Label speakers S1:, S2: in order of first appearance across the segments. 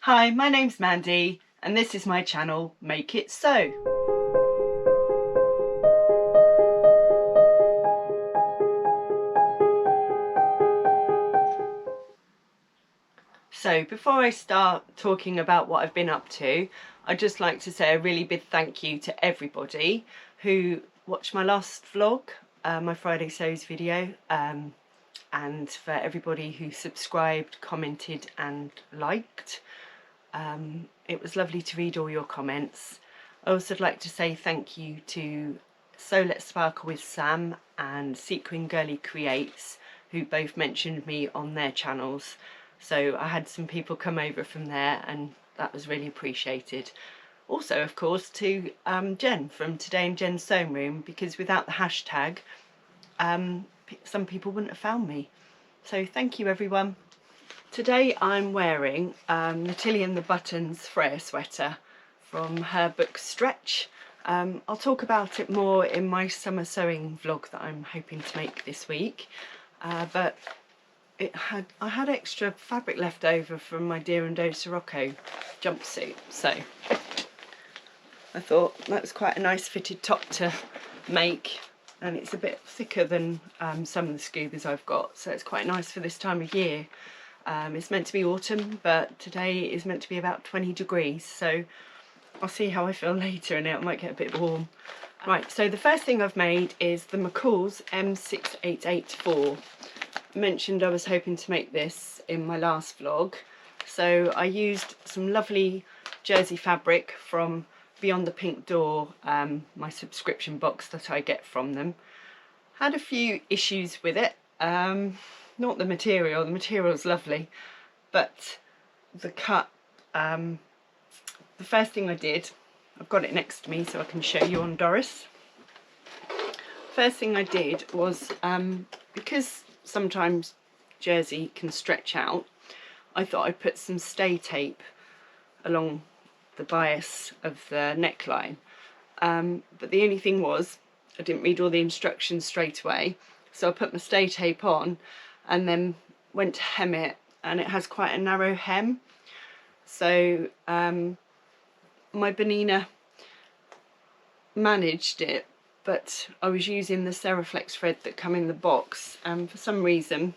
S1: Hi, my name's Mandy and this is my channel, Make It Sew. So before I start talking about what I've been up to, I'd just like to say a really big thank you to everybody who watched my last vlog, my Friday Sews video, and for everybody who subscribed, commented and liked. It was lovely to read all your comments. I also would like to say thank you to Sew Let's Sparkle with Sam and Sequin Girly Creates, who both mentioned me on their channels. So I had some people come over from there and that was really appreciated. Also, of course, to Jen from Today in Jen's Sewing Room, because without the hashtag, some people wouldn't have found me. So thank you everyone. Today I'm wearing Natalie and the Buttons Freya sweater from her book Stretch. I'll talk about it more in my summer sewing vlog that I'm hoping to make this week. But I had extra fabric left over from my Deer and Doe Sirocco jumpsuit, so I thought that was quite a nice fitted top to make, and it's a bit thicker than some of the scubas I've got, so it's quite nice for this time of year. It's meant to be autumn, but today is meant to be about 20 degrees, so I'll see how I feel later in it. I might get a bit warm. Right, so the first thing I've made is the McCall's M6884. I mentioned I was hoping to make this in my last vlog, so I used some lovely jersey fabric from Beyond the Pink Door, my subscription box that I get from them. Had a few issues with it, not the material's lovely, but the cut. The first thing I did, I've got it next to me so I can show you on Doris. First thing I did was, because sometimes jersey can stretch out, I thought I'd put some stay tape along the bias of the neckline, but the only thing was I didn't read all the instructions straight away, so I put my stay tape on and then went to hem it, and it has quite a narrow hem, so my Benina managed it, but I was using the Seriflex thread that come in the box, and for some reason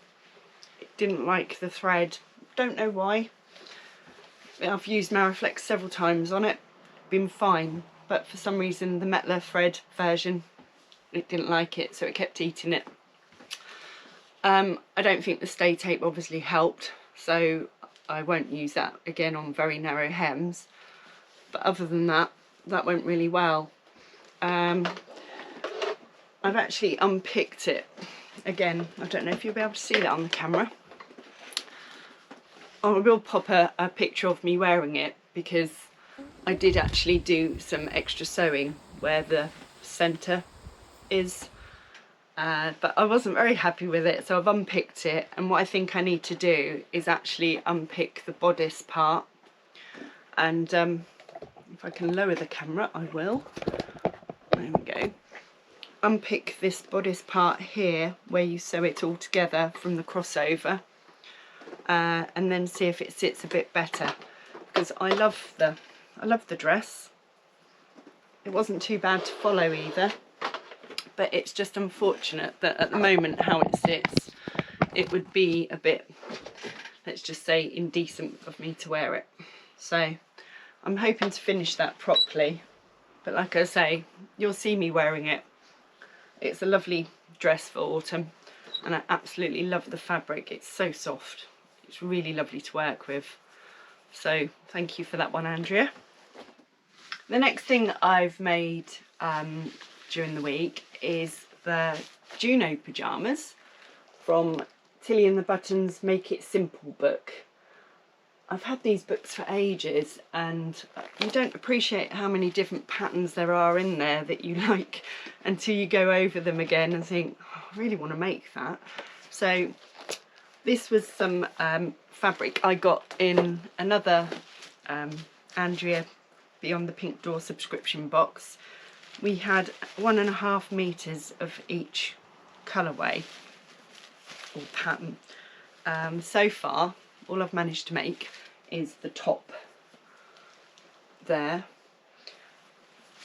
S1: it didn't like the thread. Don't know why. I've used Mariflex several times on it, been fine, but for some reason the Metler thread version, it didn't like it, so it kept eating it. I don't think the stay tape obviously helped, so I won't use that again on very narrow hems, but other than that, that went really well. I've actually unpicked it again. I don't know if you'll be able to see that on the camera. I will pop a picture of me wearing it, because I did actually do some extra sewing where the centre is, but I wasn't very happy with it, so I've unpicked it, and what I think I need to do is actually unpick the bodice part, and if I can lower the camera I will. There we go. Unpick this bodice part here where you sew it all together from the crossover, and then see if it sits a bit better, because I love the dress. It wasn't too bad to follow either, but it's just unfortunate that at the moment how it sits, it would be a bit, let's just say, indecent of me to wear it. So I'm hoping to finish that properly, but like I say, you'll see me wearing it. It's a lovely dress for autumn, and I absolutely love the fabric. It's so soft. It's really lovely to work with. So thank you for that one, Andrea. The next thing I've made during the week is the Juno pyjamas from Tilly and the Buttons Make It Simple book. I've had these books for ages, and you don't appreciate how many different patterns there are in there that you like until you go over them again and think, oh, I really want to make that. So this was some fabric I got in another Andrea Beyond the Pink Door subscription box. We had 1.5 meters of each colourway or pattern. So far all I've managed to make is the top there.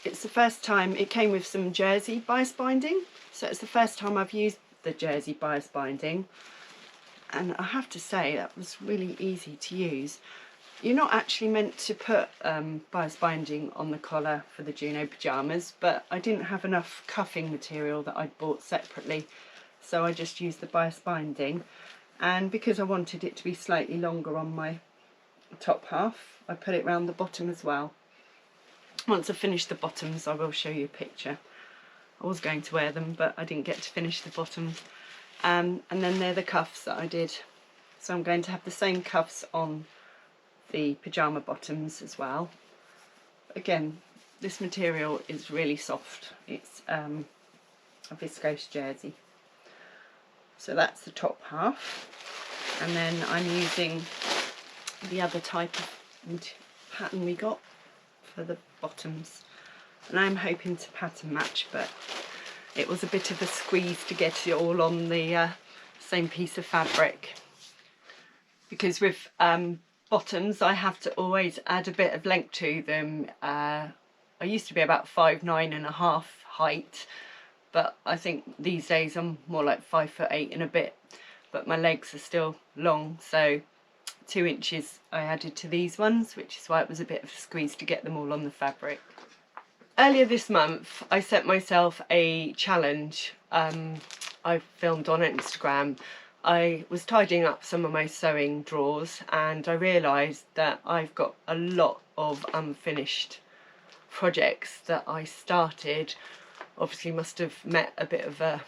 S1: It's the first time, it came with some jersey bias binding, so it's the first time I've used the jersey bias binding, and I have to say that was really easy to use. You're not actually meant to put bias binding on the collar for the Juno pyjamas, but I didn't have enough cuffing material that I'd bought separately, so I just used the bias binding. And because I wanted it to be slightly longer on my top half, I put it round the bottom as well. Once I finish the bottoms, I will show you a picture. I was going to wear them, but I didn't get to finish the bottoms. And then they're the cuffs that I did. So I'm going to have the same cuffs on the pyjama bottoms as well. Again, this material is really soft. It's a viscose jersey. So that's the top half. And then I'm using the other type of pattern we got for the bottoms, and I'm hoping to pattern match, but it was a bit of a squeeze to get it all on the same piece of fabric, because with bottoms I have to always add a bit of length to them. I used to be about 5'9.5" height, but I think these days I'm more like 5'8" and a bit, but my legs are still long, so 2 inches I added to these ones, which is why it was a bit of a squeeze to get them all on the fabric. Earlier this month I set myself a challenge. I filmed on Instagram. I was tidying up some of my sewing drawers and I realised that I've got a lot of unfinished projects that I started. Obviously must have met a bit of a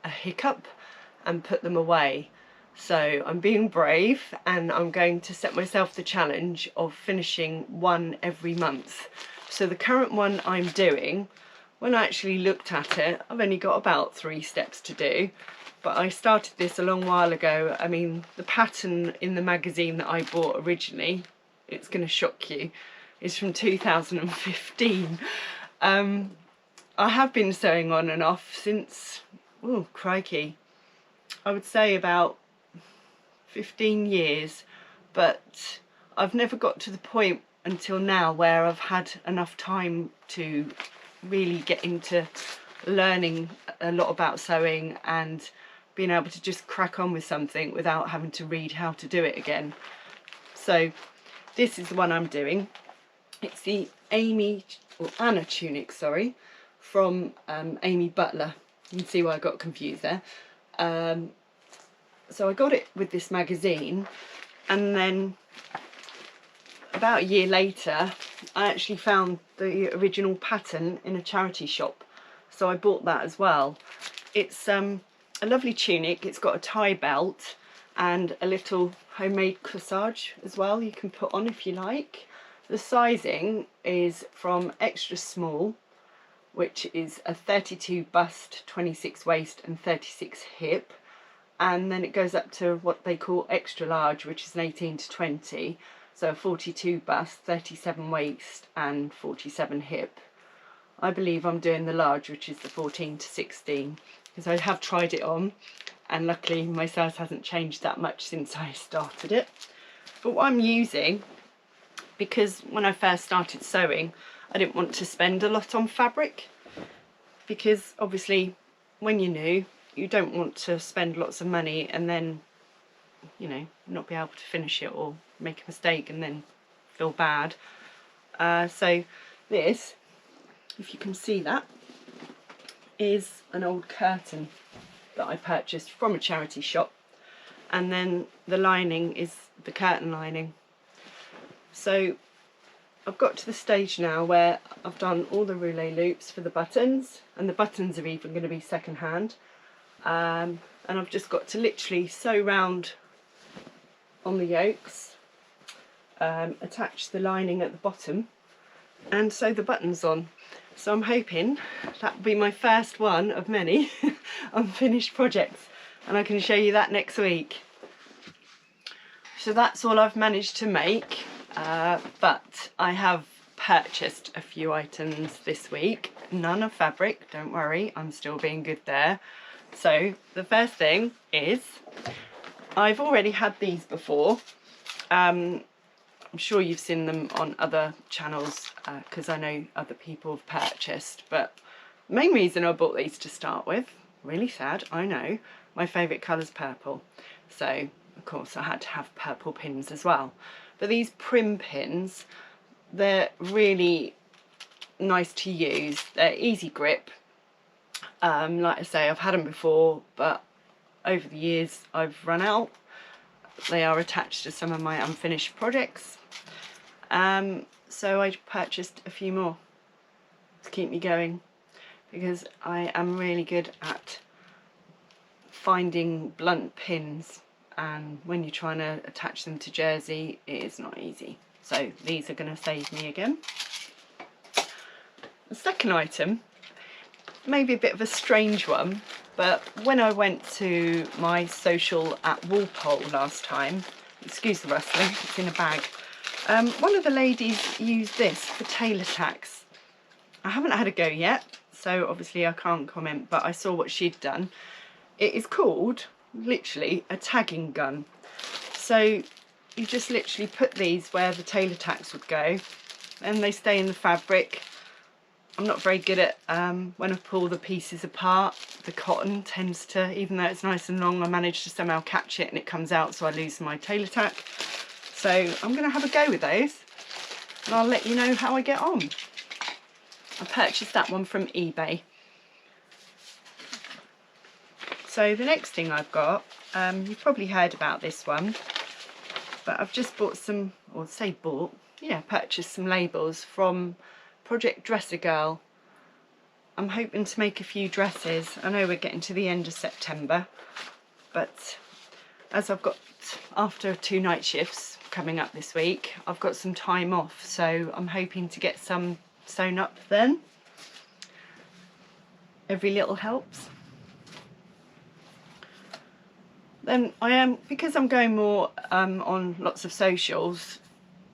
S1: hiccup and put them away. So I'm being brave and I'm going to set myself the challenge of finishing one every month. So the current one I'm doing, when I actually looked at it, I've only got about 3 steps to do, but I started this a long while ago. I mean, the pattern in the magazine that I bought originally, it's going to shock you, is from 2015. I have been sewing on and off since, oh crikey, I would say about 15 years, but I've never got to the point until now where I've had enough time to really get into learning a lot about sewing and being able to just crack on with something without having to read how to do it again. So this is the one I'm doing. It's the Anna Tunic, sorry, from Amy Butler. You can see why I got confused there. So I got it with this magazine, and then about a year later I actually found the original pattern in a charity shop, so I bought that as well. It's a lovely tunic. It's got a tie belt and a little homemade corsage as well you can put on if you like. The sizing is from extra small, which is a 32 bust, 26 waist and 36 hip, and then it goes up to what they call extra large, which is an 18 to 20, so a 42 bust, 37 waist and 47 hip. I believe I'm doing the large, which is the 14 to 16, because I have tried it on and luckily my size hasn't changed that much since I started it. But what I'm using, because when I first started sewing I didn't want to spend a lot on fabric, because obviously when you're new you don't want to spend lots of money and then, you know, not be able to finish it or make a mistake and then feel bad. So this, if you can see that, is an old curtain that I purchased from a charity shop, and then the lining is the curtain lining. So I've got to the stage now where I've done all the roulet loops for the buttons, and the buttons are even going to be second hand. And I've just got to literally sew round on the yokes, attach the lining at the bottom and sew the buttons on. So I'm hoping that will be my first one of many unfinished projects, and I can show you that next week. So that's all I've managed to make, but I have purchased a few items this week. None of fabric, don't worry, I'm still being good there. So the first thing is, I've already had these before. I'm sure you've seen them on other channels because I know other people have purchased, but the main reason I bought these to start with, really sad, I know, my favourite colour's purple, so of course I had to have purple pins as well. But these prim pins, they're really nice to use, they're easy grip. Like I say, I've had them before, but over the years I've run out. They are attached to some of my unfinished projects, so I purchased a few more to keep me going, because I am really good at finding blunt pins, and when you're trying to attach them to jersey it is not easy. So these are going to save me again. The second item, maybe a bit of a strange one, but when I went to my social at Walpole last time, excuse the rustling, it's in a bag, one of the ladies used this for tailor tacks. I haven't had a go yet, so obviously I can't comment, but I saw what she'd done. It is called, literally, a tagging gun. So you just literally put these where the tailor tacks would go, and they stay in the fabric. I'm not very good at, when I pull the pieces apart, the cotton tends to, even though it's nice and long, I manage to somehow catch it and it comes out, so I lose my tailor tack. So I'm going to have a go with those, and I'll let you know how I get on. I purchased that one from eBay. So the next thing I've got, you've probably heard about this one, but I've just bought some, or say bought, yeah, purchased some labels from Project Dresser Girl. I'm hoping to make a few dresses. I know we're getting to the end of September, but as I've got, after 2 night shifts coming up this week, I've got some time off, so I'm hoping to get some sewn up then. Every little helps. Then because I'm going more on lots of socials,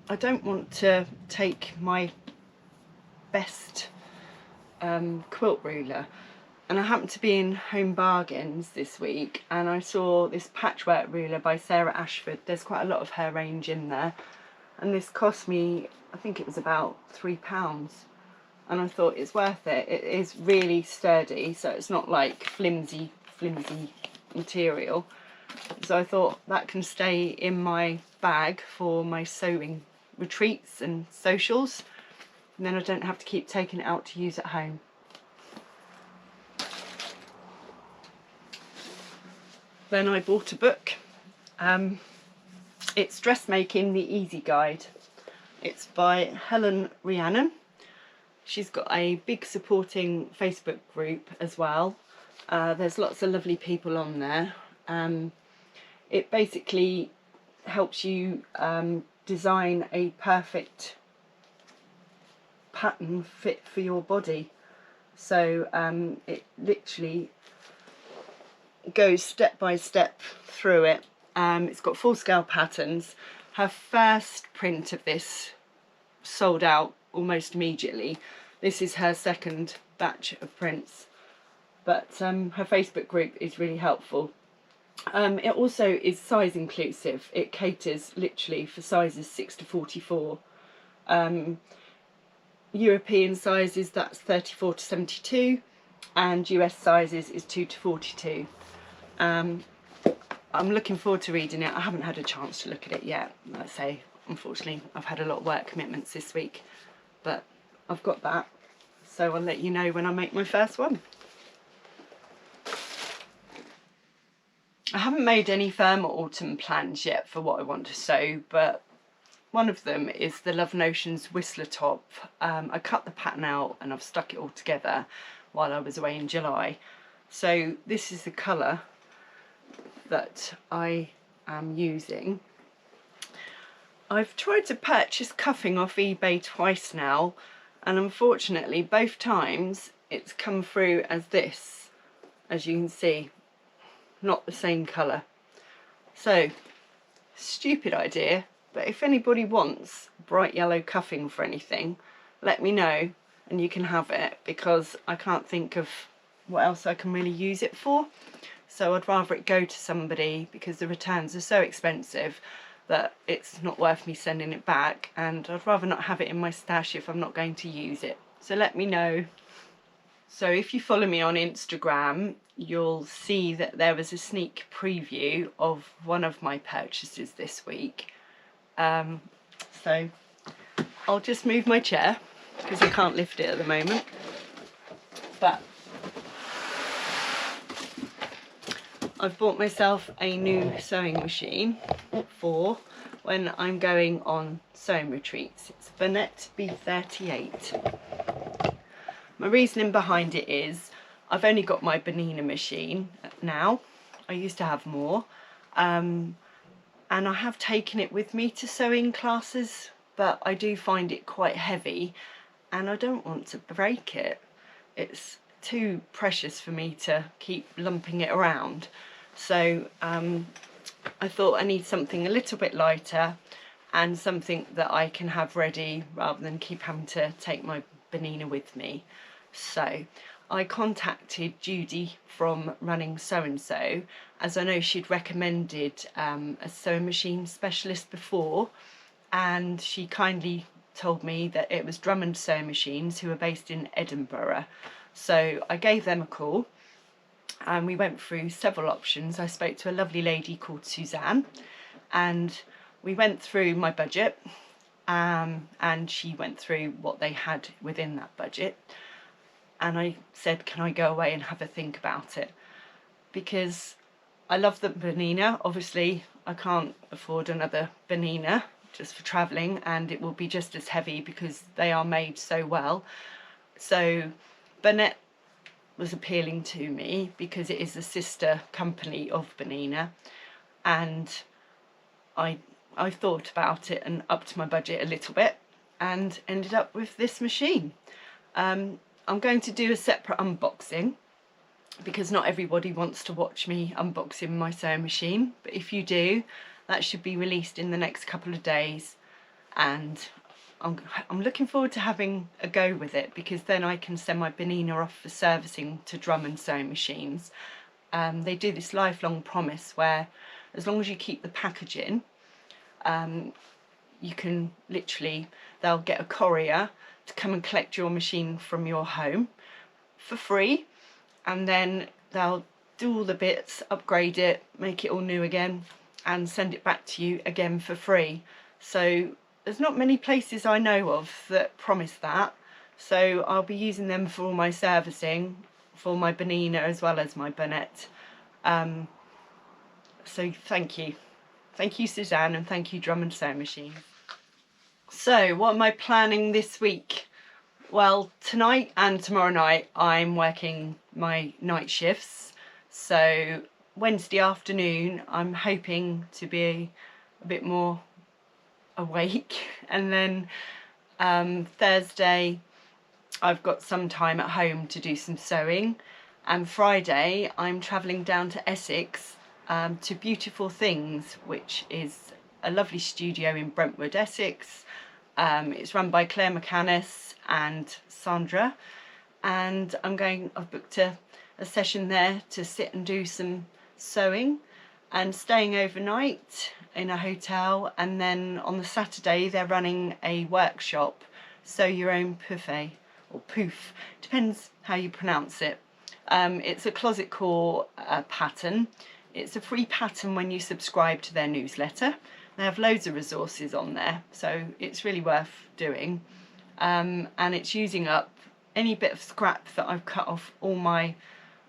S1: I don't want to take my best quilt ruler, and I happened to be in Home Bargains this week and I saw this patchwork ruler by Sarah Ashford. There's quite a lot of her range in there, and this cost me, I think it was about £3, and I thought it's worth it. It is really sturdy, so it's not like flimsy material, so I thought that can stay in my bag for my sewing retreats and socials, and then I don't have to keep taking it out to use at home. Then I bought a book. It's Dressmaking, the Easy Guide. It's by Helen Rhiannon. She's got a big supporting Facebook group as well. There's lots of lovely people on there. It basically helps you design a perfect pattern fit for your body. So it literally goes step by step through it. It's got full scale patterns. Her first print of this sold out almost immediately. This is her second batch of prints, but her Facebook group is really helpful. It also is size inclusive. It caters literally for sizes 6 to 44. European sizes, that's 34 to 72, and US sizes is 2 to 42. I'm looking forward to reading it. I haven't had a chance to look at it yet. Like I say, unfortunately I've had a lot of work commitments this week, but I've got that, so I'll let you know when I make my first one. I haven't made any firm autumn plans yet for what I want to sew, but one of them is the Love Notions Whistler top. I cut the pattern out and I've stuck it all together while I was away in July. So this is the colour that I am using. I've tried to purchase cuffing off eBay twice now, and unfortunately both times it's come through as this, as you can see, not the same colour. So, stupid idea, but if anybody wants bright yellow cuffing for anything, let me know and you can have it, because I can't think of what else I can really use it for. So I'd rather it go to somebody, because the returns are so expensive. that it's not worth me sending it back, and I'd rather not have it in my stash if I'm not going to use it. So let me know. So if you follow me on Instagram, you'll see that there was a sneak preview of one of my purchases this week. So I'll just move my chair because I can't lift it at the moment. But I've bought myself a new sewing machine for when I'm going on sewing retreats. It's a Burnett B38. My reasoning behind it is I've only got my Bernina machine now. I used to have more. And I have taken it with me to sewing classes, but I do find it quite heavy and I don't want to break it. It's too precious for me to keep lumping it around. So I thought I need something a little bit lighter and something that I can have ready rather than keep having to take my Bernina with me. So I contacted Judi from Running So and So, as I know she'd recommended a sewing machine specialist before, and she kindly told me that it was Drummond Sewing Machines, who are based in Edinburgh. So I gave them a call and we went through several options. I spoke to a lovely lady called Suzanne and we went through my budget, and she went through what they had within that budget. And I said, can I go away and have a think about it? Because I love the Bernina. Obviously, I can't afford another Bernina just for travelling, and it will be just as heavy because they are made so well. So Burnett was appealing to me because it is a sister company of Bernina, and I thought about it and upped my budget a little bit and ended up with this machine. I'm going to do a separate unboxing because not everybody wants to watch me unboxing my sewing machine, but if you do, that should be released in the next couple of days, and I'm looking forward to having a go with it because then I can send my Bernina off for servicing to Drummond Sewing Machines. They do this lifelong promise where as long as you keep the packaging, you can literally, they'll get a courier to come and collect your machine from your home for free, and then they'll do all the bits, upgrade it, make it all new again and send it back to you again for free. So there's not many places I know of that promise that, so I'll be using them for all my servicing for my Bernina as well as my Burnett. So thank you Suzanne, and thank you Drummond Sewing Machine. So what am I planning this week? Well, tonight and tomorrow night I'm working my night shifts, so Wednesday afternoon I'm hoping to be a bit more awake, and then Thursday I've got some time at home to do some sewing, and Friday I'm travelling down to Essex to Beautiful Things, which is a lovely studio in Brentwood, Essex. It's run by Claire McCannis and Sandra, and I've booked a session there to sit and do some sewing and staying overnight in a hotel, and then on the Saturday they're running a workshop, Sew Your Own Puffet, or poof, depends how you pronounce it. It's a closet core pattern. It's a free pattern when you subscribe to their newsletter. They have loads of resources on there, so it's really worth doing. And it's using up any bit of scrap that I've cut off all my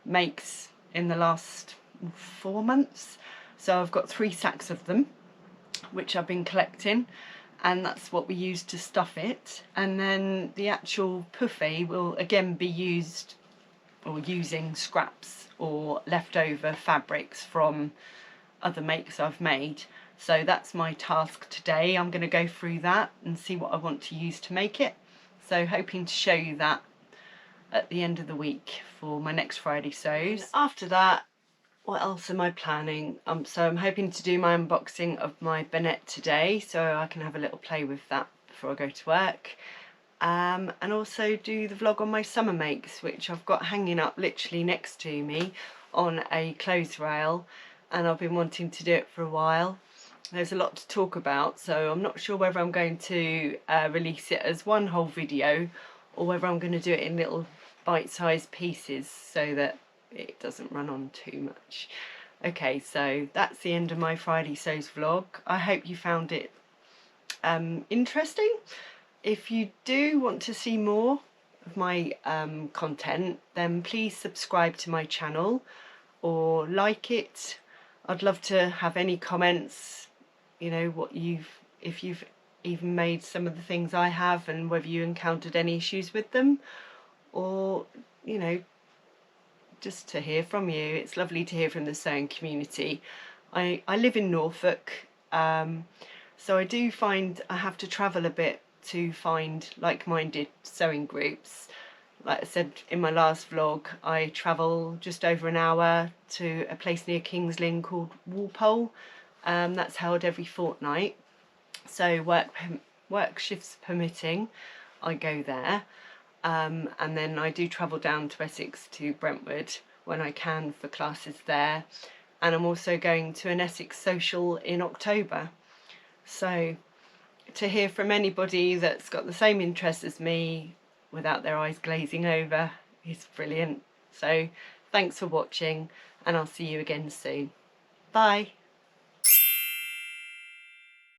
S1: makes in the last 4 months. So I've got 3 sacks of them, which I've been collecting, and that's what we use to stuff it. And then the actual puffet will again be used, or using scraps or leftover fabrics from other makes I've made. So that's my task today. I'm going to go through that and see what I want to use to make it. So hoping to show you that at the end of the week for my next Friday sews. And after that, what else am I planning? So I'm hoping to do my unboxing of my Burnett today, so I can have a little play with that before I go to work. And also do the vlog on my summer makes, which I've got hanging up literally next to me on a clothes rail, and I've been wanting to do it for a while. there's a lot to talk about, so I'm not sure whether I'm going to release it as one whole video or whether I'm going to do it in little bite-sized pieces so that it doesn't run on too much. Okay, so that's the end of my Friday Sews vlog. I hope you found it interesting. If you do want to see more of my content, then please subscribe to my channel or like it. I'd love to have any comments, you know, if you've even made some of the things I have and whether you encountered any issues with them, or, you know, just to hear from you. It's lovely to hear from the sewing community. I live in Norfolk, so I do find I have to travel a bit to find like-minded sewing groups. Like I said in my last vlog, I travel just over an hour to a place near King's Lynn called Walpole. That's held every fortnight, so work shifts permitting, I go there. And then I do travel down to Essex to Brentwood when I can for classes there, and I'm also going to an Essex social in October. So to hear from anybody that's got the same interests as me without their eyes glazing over is brilliant. So thanks for watching, and I'll see you again soon. Bye.